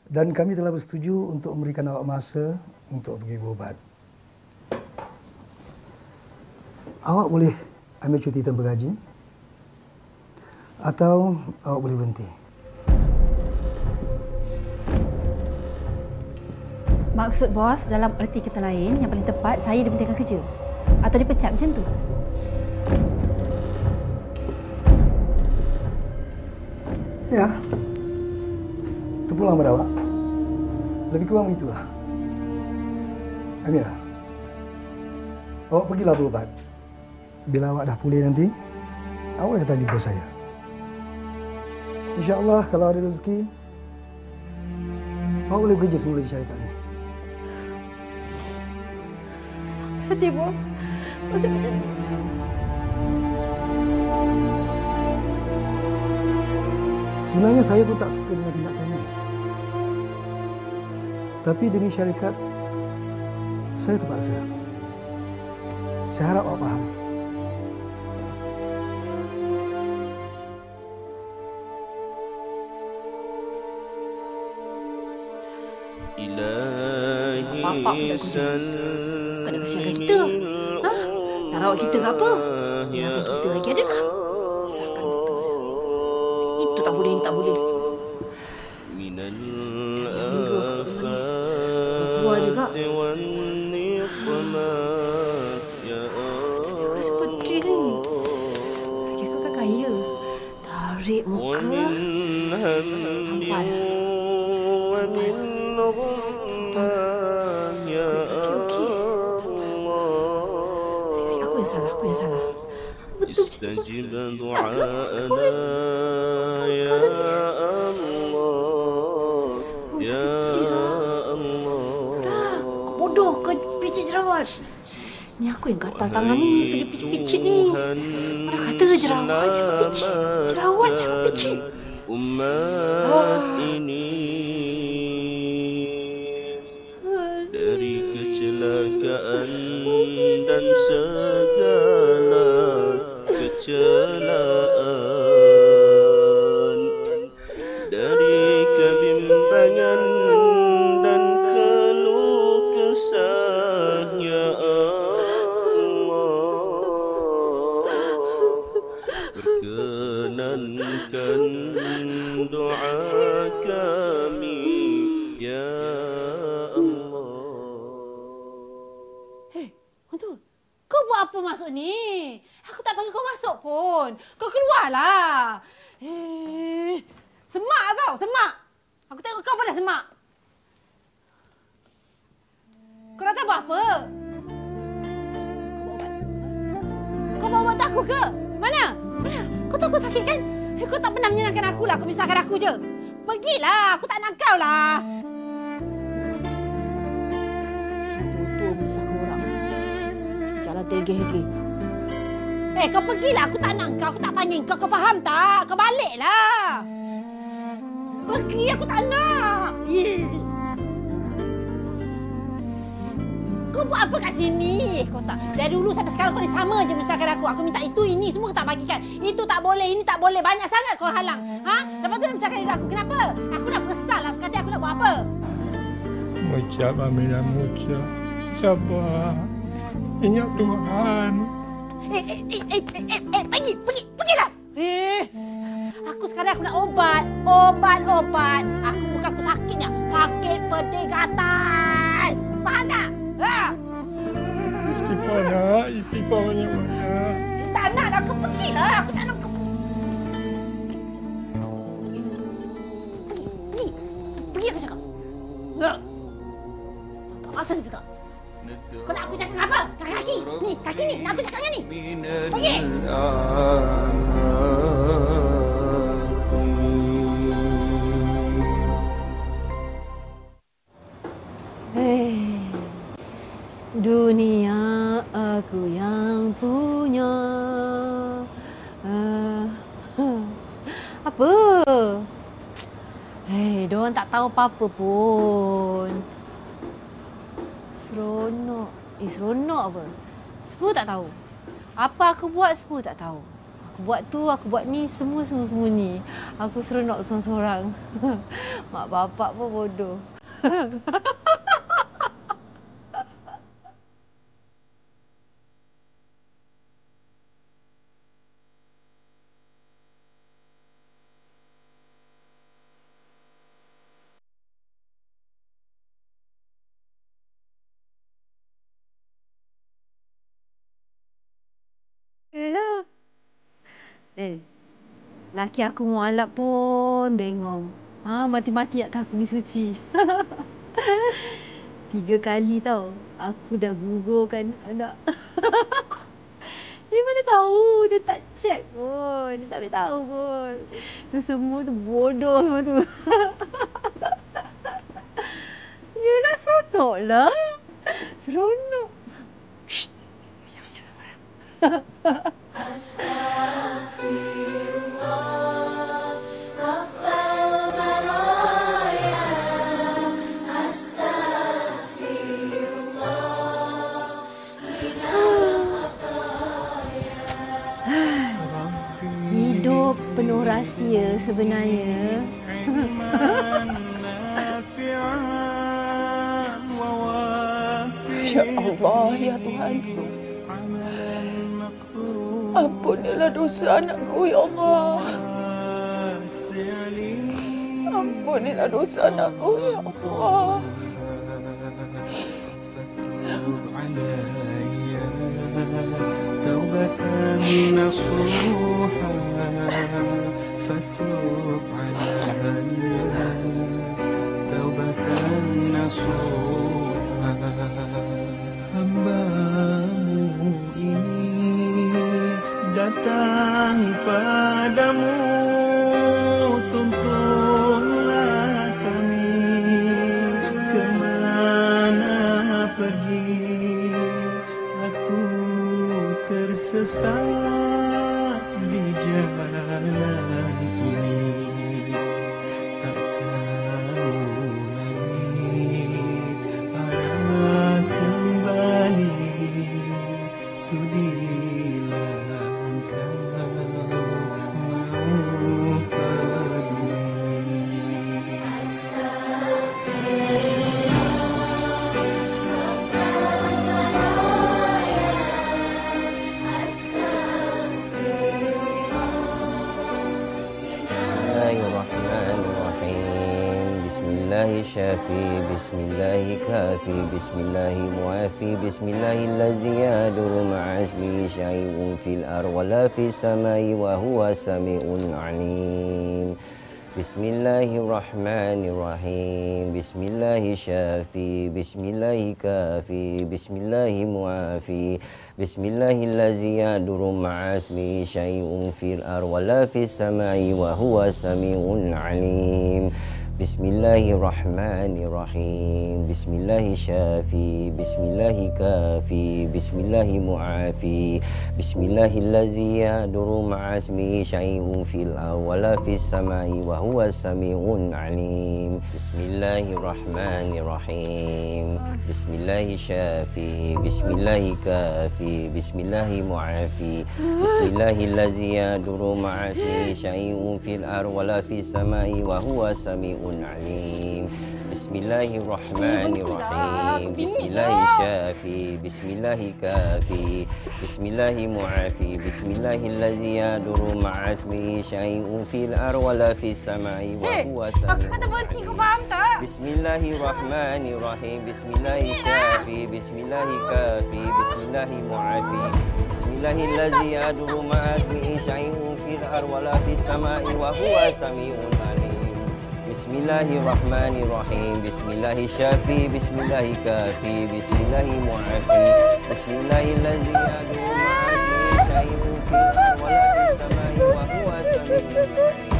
dan kami telah bersetuju untuk memberikan awak masa untuk pergi berubat. Awak boleh ambil cuti tanpa gaji atau awak boleh berhenti. Maksud bos dalam erti kata lain yang paling tepat saya diberhentikan kerja atau dipecat macam tu? Ya. Terpulang pada awak. Lebih kurang begitulah. Amira, awak pergilah berubat. Bila awak dah pulih nanti, awak datang jumpa saya. InsyaAllah kalau ada rezeki, awak boleh bekerja semula di syarikat ini. Sampai hati, bos. Masih macam ni. Sebenarnya saya pun tak suka dengan tindakan ini. Tapi demi syarikat, saya terpaksa. Saya harap awak faham. Bapak pun tak guna. Tak nak kesiankan kita. Nak rawat kita ke apa? Yang kita lagi ada lah. Usahkan betul. Itu tak boleh, ini tak boleh. Minggu aku ni. Berbuah juga. Tapi aku rasa pedih ni. Kaki aku kan kaya. Tarik muka. Tampal. Aku yang salah. Betul macam tu. Bodoh ke picit jerawat. Ni aku yang gatal tangan ni. Pergi picit-picit ni. Mana kata jerawat jangan picit. Jerawat jangan picit. Ini dari kecelakaan dan segala kecelaan, dari kebimbangan dan keluh kesah, ya Allah, perkenankan doa kami, ya Allah. apa masuk ni? Aku tak bagi kau masuk pun. Kau keluarlah. Semak tau, semak. Aku tengok kau pada semak. Kau nak tahu apa? Kau bawa ubat aku ke? Mana? Mana? Kau tahu kau sakit kan? Kau tak pernah menyenangkan aku lah. Kau menyusahkan aku je. Pergilah. Aku tak nak kau lah. Tua menyusahkan orang. Jalan tergeh-geh. Kau pergilah. Aku tak nak kau. Aku tak panggil kau. Kau faham tak? Kau baliklah. Pergi. Aku tak nak. Kau buat apa kat sini? Kau tak. Dari dulu sampai sekarang kau ni sama je menyusahkan aku. Aku minta itu, ini semua kau tak bagikan. Itu tak boleh, ini tak boleh. Banyak sangat kau halang. Ha? Lepas tu nak menyusahkan diri aku. Kenapa? Aku dah besar lah sekali. Aku nak buat apa? Mucap, Aminah, mucap. Sabar. Ingat Tuhan. Pergilah. Aku sekarang aku nak obat. Obat. Aku sakitnya. Sakit pedih gatal. Faham tak? Istighfar nak. Istighfar banyak-banyak. Tak nak lah. Kau pergilah. Aku tak nak kau. Pergi aku cakap. Apa masa juga? Kau nak aku cakap apa? Kaki. Ni, kaki ni. Nak aku cakap dengan ni. Pergi. Dunia aku yang punya. Apa? Diorang tak tahu apa-apa pun. Seronok. Seronok apa? Semua tak tahu. Apa aku buat, semua tak tahu. Aku buat tu, aku buat ni, semua ni. Aku seronok seorang-seorang. Mak bapak pun bodoh. Laki aku mualaf pun bengong. Mati-mati nak aku pergi suci. 3 kali tau. Aku dah gugurkan anak. Dia mana tahu. Dia tak check pun. Dia tak boleh tahu pun. Tu semua tu bodoh semua tu. Yelah seronok lah. Seronok. Shh. Jangan marah. Astaghfirullah Rabbal baraya. Astaghfirullah minal khataya. Hidup penuh rahsia sebenarnya. Ya Allah, ya Tuhanku. Ampunilah dosa anakku, ya Allah. Ampunilah dosa anakku, ya Allah. Taubatan nasuha fatub alayya taubatan nasuha. Hamba-Mu ini datang padamu, tuntunlah kami kemana pergi. Aku tersesat di jalan ini, tak tahu lagi arah kembali. Sudilah engkau mau peduli. Syafi, Bismillahi Kafi, Bismillahi Muafi, Bismillahillazi yadurru ma'asmi syai'un fil ar wala fis samai wa huwa sami'un alim. Bismillahirrahmanirrahim. Bismillahi Syafi, Bismillahi Kafi, Bismillahi Muafi, Bismillahillazi yadurru ma'asmi syai'un fil ar wala fis samai wa huwa sami'un alim. Bismillahirrahmanirrahim. Bismillahi Syafi, Bismillahi Kafi, Bismillahi Muafi, Bismillahillazi yadurru ma'asmi syai'un fil ar wala fis samai wa huwa sami'un alim. Bismillahirrahmanirrahim. Bismillahi Syafi, Bismillahi Kafi, Bismillahi Muafi, Bismillahillazi yadurru ma'asmi syai'un fil ar wala fis samai wa huwa sami'un alim. Bismillahirrahmanirrahim. Bismillahi Syafi, Bismillahi Kafi, Bismillahi Muafi, Bismillahillazi yadurru ma'asmi syai'un fil ar wala fis samai wa huwa sami'un. Aku kata berhenti, kau faham tak? Bismillahirrahmanirrahim. Bismillahi Syafi, Bismillahi Kafi, Bismillahi Muafi, Bismillahillazi yadurru ma'asmi syai'un fil ar wala fis samai wa huwa sami'un alim. Bismillahirrahmanirrahim. Bismillahi Syafi, Bismillahi Kafi, Bismillahi Muafi, Bismillahillazi yadurru ma'asmi syai'un fil ar wala fis samai wa huwa sami'un alim.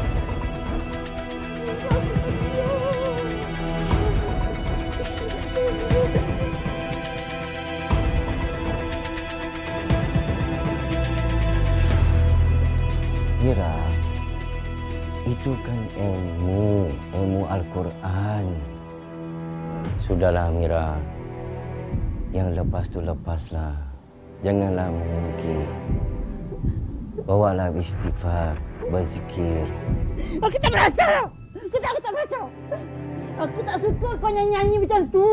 Mira, itu kan ilmu Al-Quran. Sudahlah Mira, yang lepas tu lepaslah. Janganlah mengungkit. Bawalah istighfar, berzikir. Aku tak beracau. Aku tak beracau. Aku tak suka kau nyanyi macam tu.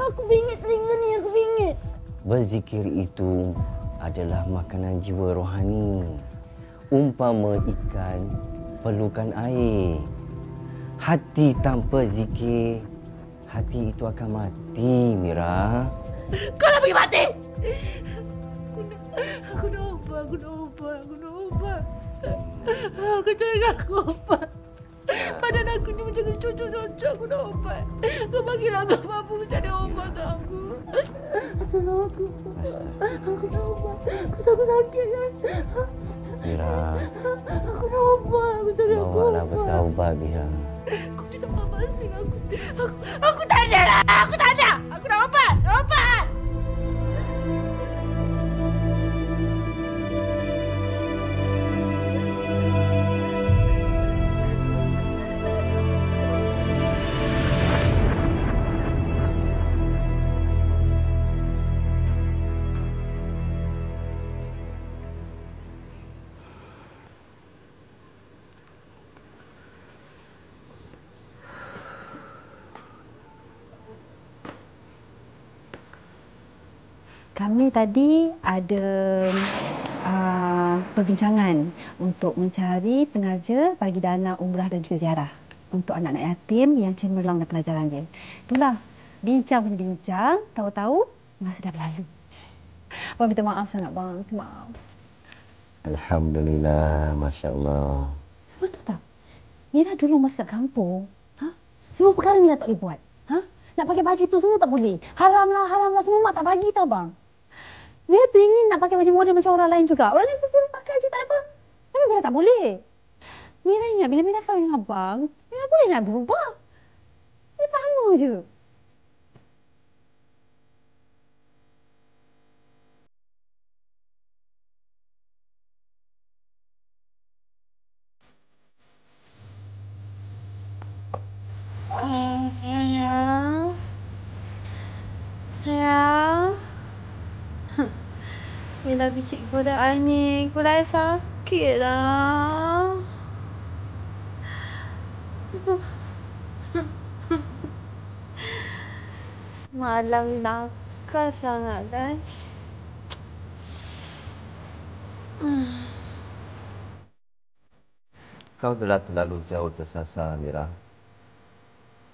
Aku bingit telinga ni, aku bingit. Berzikir itu adalah makanan jiwa rohani. Umpama ikan perlukan air. Hati tanpa zikir, hati itu akan mati, Mira. Kau nak pergi mati? Aku nak ubat. Aku cari aku ubat. Badan aku ni macam kena cocok-cocok. Aku nak ubat. Kau bagilah aku apa-apa mencari ubat kat aku. Tolong aku. Aku nak ubat. Aku takut sakit kan. Mira, Aku nak ubat. Aku cari aku bawalah ubat. bertaubat, Mira. Kau ni tak masing aku tak ada lah. Aku tak ada. Aku nak ubat. Kami tadi ada perbincangan untuk mencari pengajar bagi dana umrah dan juga ziarah untuk anak-anak yatim yang cemerlang dalam pelajaran dia. Itulah, bincang, tahu-tahu masa dah berlalu. Abang minta maaf sangat bang, minta maaf. Alhamdulillah, Masya Allah. Betul tak? Mira dulu masa kat kampung, semua perkara Mira tak boleh buat. Nak pakai baju tu semua tak boleh. Haram lah, semua mak tak bagi tau bang. Mira teringin nak pakai baju model macam orang lain juga. Orang lain pun pakai je, tak ada apa. Tapi Mira tak boleh. Mira ingat bila Mira kahwin dengan abang, Mira boleh nak berubah. Dia sama je. Sayang. Mira bicik kepada ni. Kulai sakit lah. Semalam nakal sangat kan. Kau telah terlalu jauh tersasar, Mira.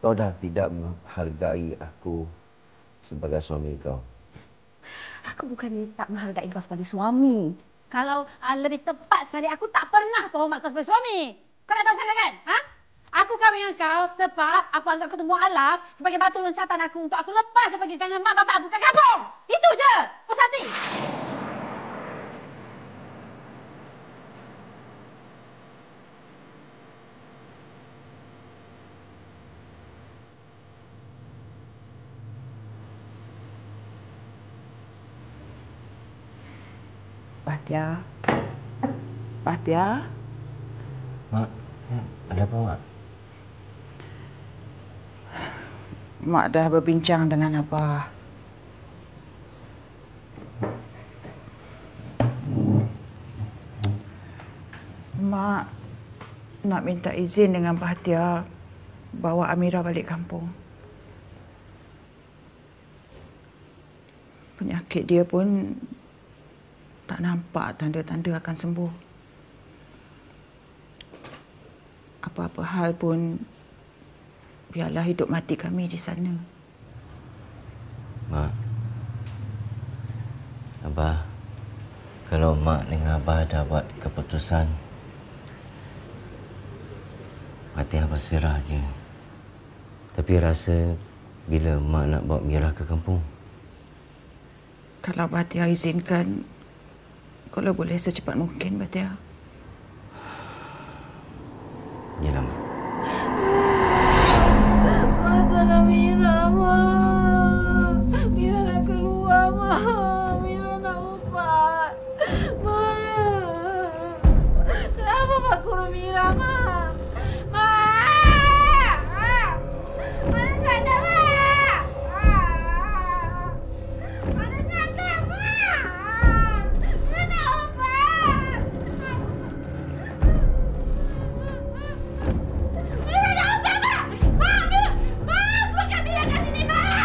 Kau dah tidak menghargai aku sebagai suami kau. Aku bukan tak menghargai kau sebagai suami. Kalau lebih tepat sekali, aku tak pernah hormat kau sebagai suami. Kau nak tahu sangat kan? Ha? Aku kahwin dengan kau sebab aku anggap kau tu mualaf sebagai batu loncatan aku untuk aku lepas daripada tangan mak bapak aku ke kampung. Itu je. Puas hati. Bahtiar. Bahtiar. Mak, ada apa, Mak? Mak dah berbincang dengan Abah. Mak nak minta izin dengan Bahtiar bawa Amira balik kampung. Penyakit dia pun tak nampak tanda-tanda akan sembuh. Apa-apa hal pun, biarlah hidup mati kami di sana. Mak, Abah, kalau Mak dengan Abah dah buat keputusan, hati Abah serah je. Tapi rasa bila Mak nak bawa Mira ke kampung? Kalau Bahtiar izinkan, kalau boleh secepat mungkin, Bahtiar. Yalah, Mak. Masalah Mira, Mak. Mira nak keluar, Mak. Mira nak ubat. Mak. Kenapa Mak kurung Mira, Mak? Mak! Mana kata, Mak? Mana kata, Mak? Mira nak ubat. Mira nak ubat, Mak! Mak! Mak! Bukan Mira kat sini, Mak!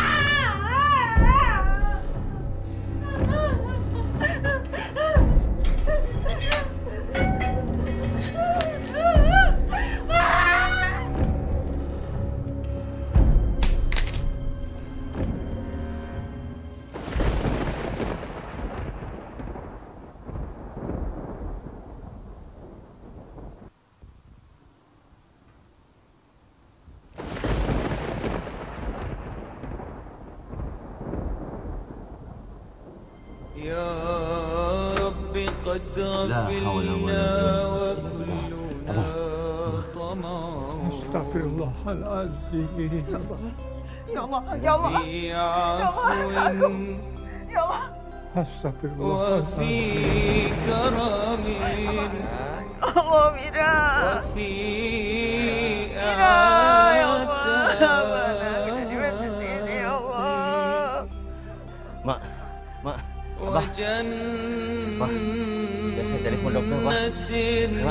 يا ربي قد لا حول ولا قوة إلا بالله. Astagfirullahalazim. Ya Allah, ya Allah. في Ya Allah. عفو Ya Allah. وفي كرم Allah, Mira. وفي Mira, ya Allah. Mana aku jadi macam ini, ya Allah. Mak, Mak, Abah. Abah, biar saya telefon doktor, Abah.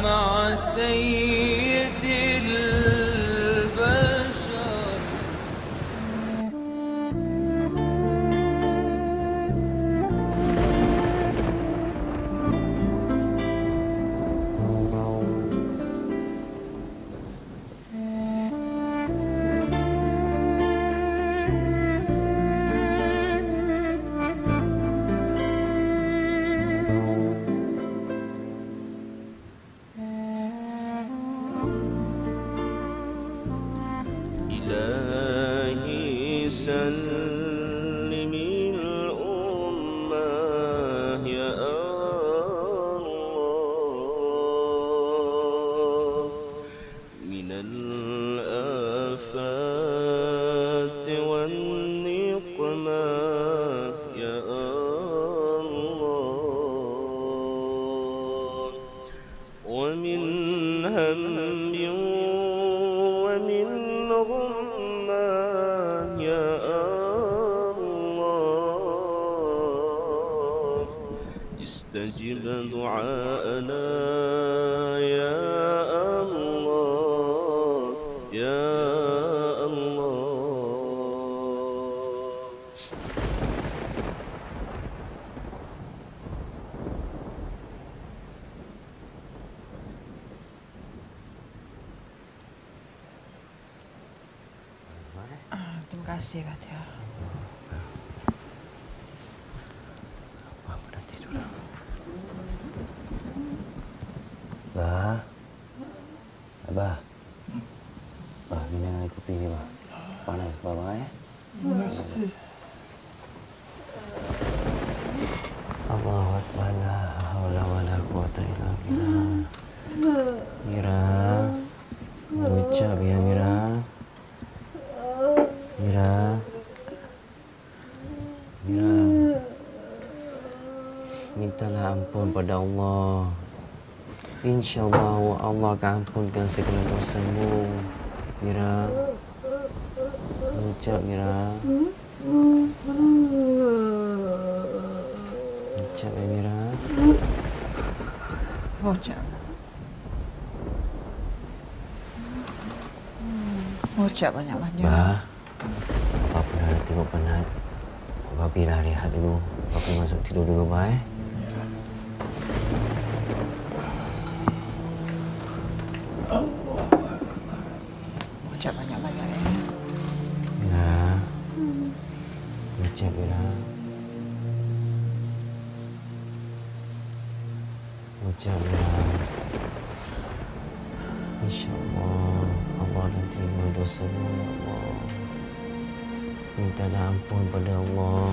مع سيد البشر إلهي سلم الأمة يا الله من الآفات والنقمة يا الله ومن هم ومن غمة يا الله استجب دعاءنا يا الله يا الله. kasih, Batia. Abah dah tidur dah. Abah. Abah. Abah, minum air kopi ni, Abah. Panas, Abah, Mesti. Allahu Akbar, la haula wala quwata illa billah. Mira. Ucap ya, Mira. Mira. Mira. Mintalah ampun pada Allah. InsyaAllah Allah akan ampunkan segala dosamu. Mira. Ucap, Mira. Ucap ya, Mira. Ucap. Ucap banyak-banyak. Bah, Abah pernah tengok penat. Abah biar rehat dulu. Abah pergi masuk tidur dulu, Bah. Ucap banyak-banyak ya. Nah, ucap Mira. Ucap Mira. InsyaAllah Allah akan terima dosa-mu, ya Allah. Mintalah ampun pada Allah.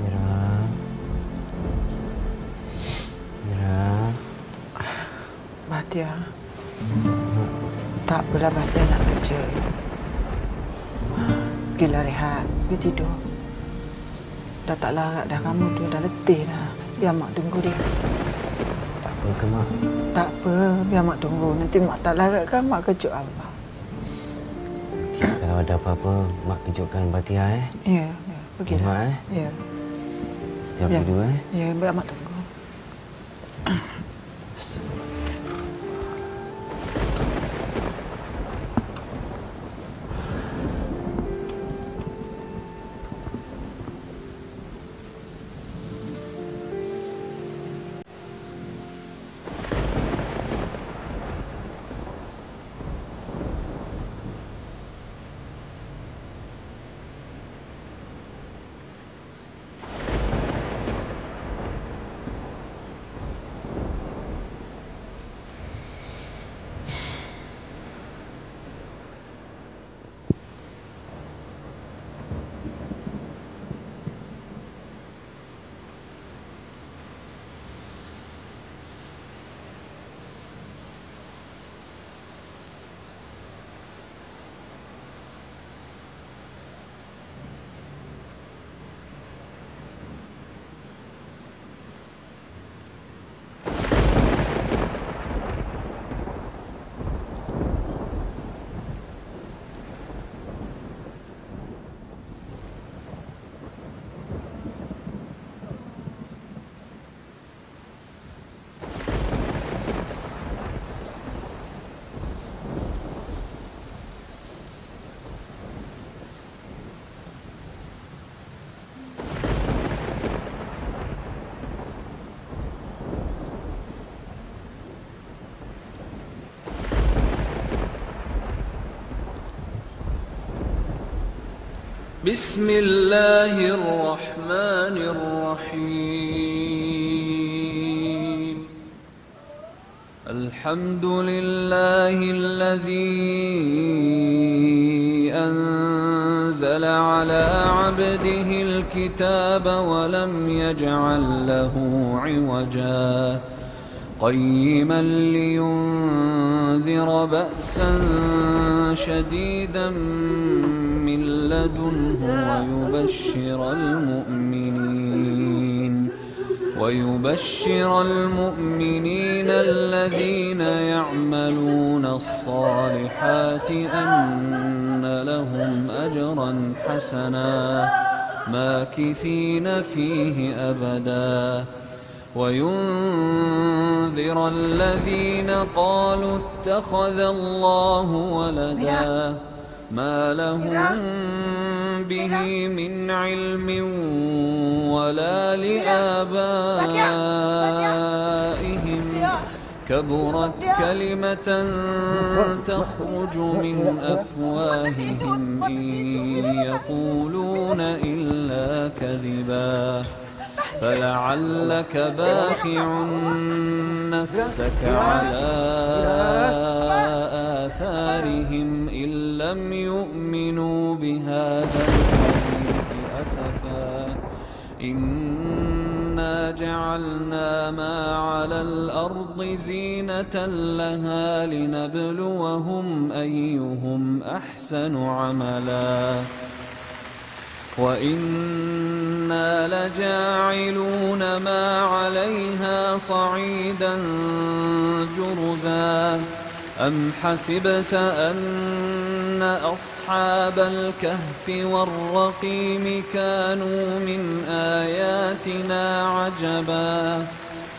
Mira. Mira. Batia. Tak apalah Batia nak kerja. Pergilah rehat. Pergi tidur. Dah tak larat dah kamu tu. Dah letih dah. Biar mak tunggu dia. Tak apa ke, Mak? Tak apa. Biar mak tunggu. Nanti mak tak larat kan mak kejut Abah. Nanti kalau ada apa-apa, Mak kejutkan Batia, Ya. Ya. Pergi Ya, dah. Mak, Ya. Jangan pergi dulu, Ya. Biar mak tunggu. بسم الله الرحمن الرحيم الحمد لله الذي أنزل على عبده الكتاب ولم يجعل له عوجا قيما لينذر بأسا شديدا من لدنه ويبشر المؤمنين الذين يعملون الصالحات أن لهم أجرا حسنا ماكثين فيه أبدا وينذر الذين قالوا اتخذ الله ولدا ما لهم به من علم ولا لآبائهم كبرت كلمة تخرج من أفواههم إن يقولون إلا كذبا فلعلك باخع نفسك على آثارهم إن لم يؤمنوا بهذا الحديث أسفا إنا جعلنا ما على الأرض زينة لها لنبلوهم أيهم أحسن عملا وإنا لجاعلون ما عليها صعيدا جرزا أم حسبت أن أصحاب الكهف والرقيم كانوا من آياتنا عجبا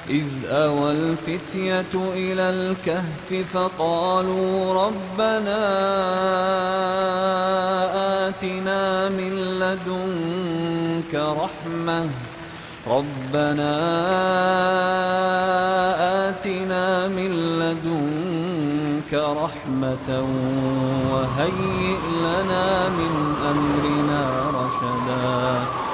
إذ أوى الفتية إلى الكهف فقالوا ربنا آتنا من لدنك رحمة وهيئ لنا من أمرنا رشدا